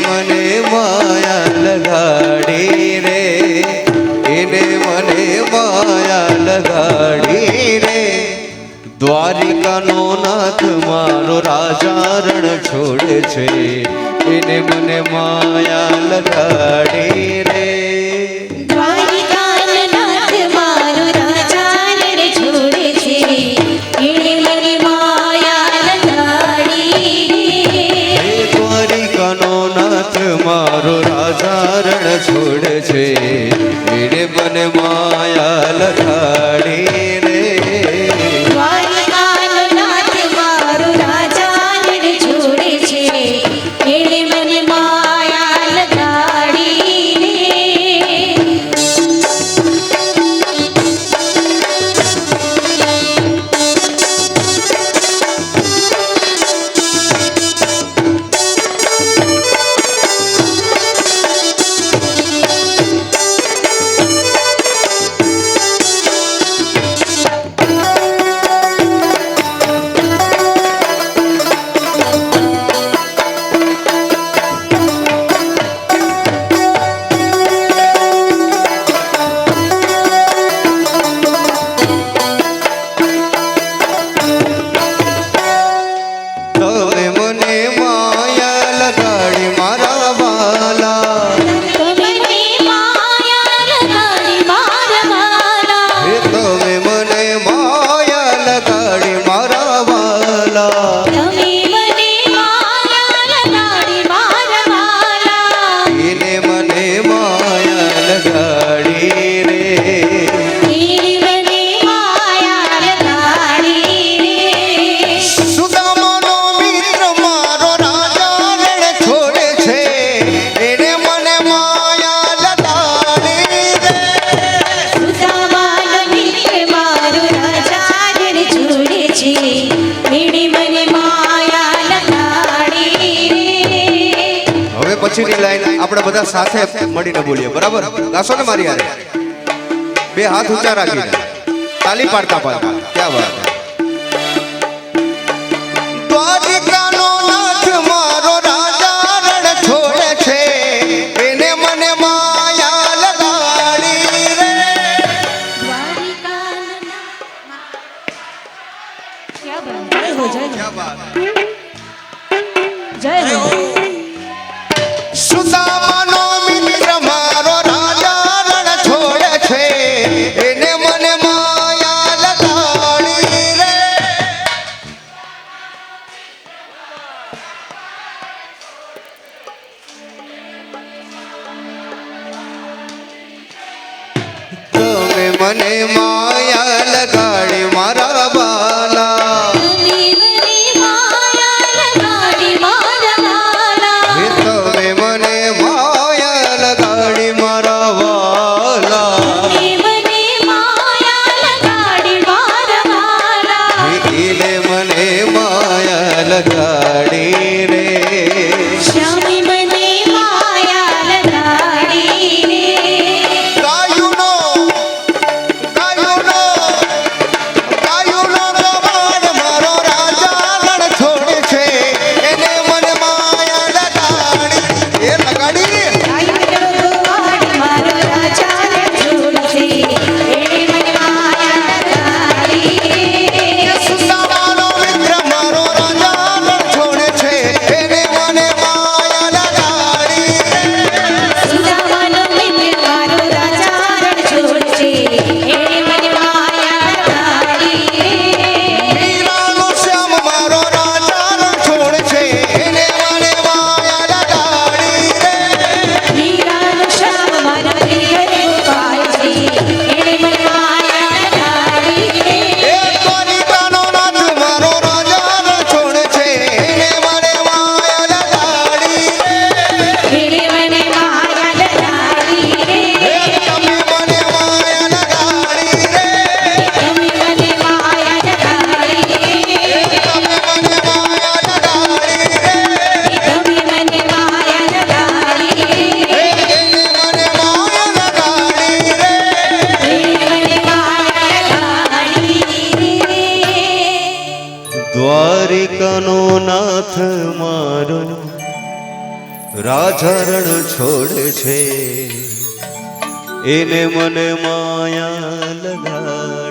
મને માયા લગાડી રે, એને મને માયા લગાડી રે. દ્વારિકાનો નાથ મારો રાજા રણ છોડે છે, એને મને માયા લગાડી રે. દ્વારિકાનો નાથ મારો રાજા રણ છોડે છે, એને મને માયા લગાડી રે. દ્વારિકાનો નાથ મારો રાજા રણ છોડે છે, એને મને માયા લગાડી રે. પછીની લાઈન આપણે બધા સાથે મળીને બોલીએ, બરાબર? ગાશો ને મારી યારે? બે હાથ ઊંચા રાખીને તાલી પાડતા પાડતા. ક્યાં વાત છે? દ્વારિકાનો નાથ મારો રાજા રણ છોડે છે, એને મને માયા લગાડી રે. क्या बात, जय हो. સુદામાનો મિત્ર મારો રાજા રણ છોડે છે, એને મને માયા લગાડી રે. તમે મને માયા લગાડી મારા બાલા, લગાડી રે. શ્યામી મને માયા લગાડી રે. ગાયુનો રવાડ મારો રાજા રણ છોડે છે, એને મને માયા લગાડી. એ લગાડી મારો રાજા રણ છોડે છે, એને મને માયા લગાડી. સુદામાનો મિત્ર મારો દ્વારિકાનો નાથ મારો રાજારણ છોડે છે એને મને માયા લગાડી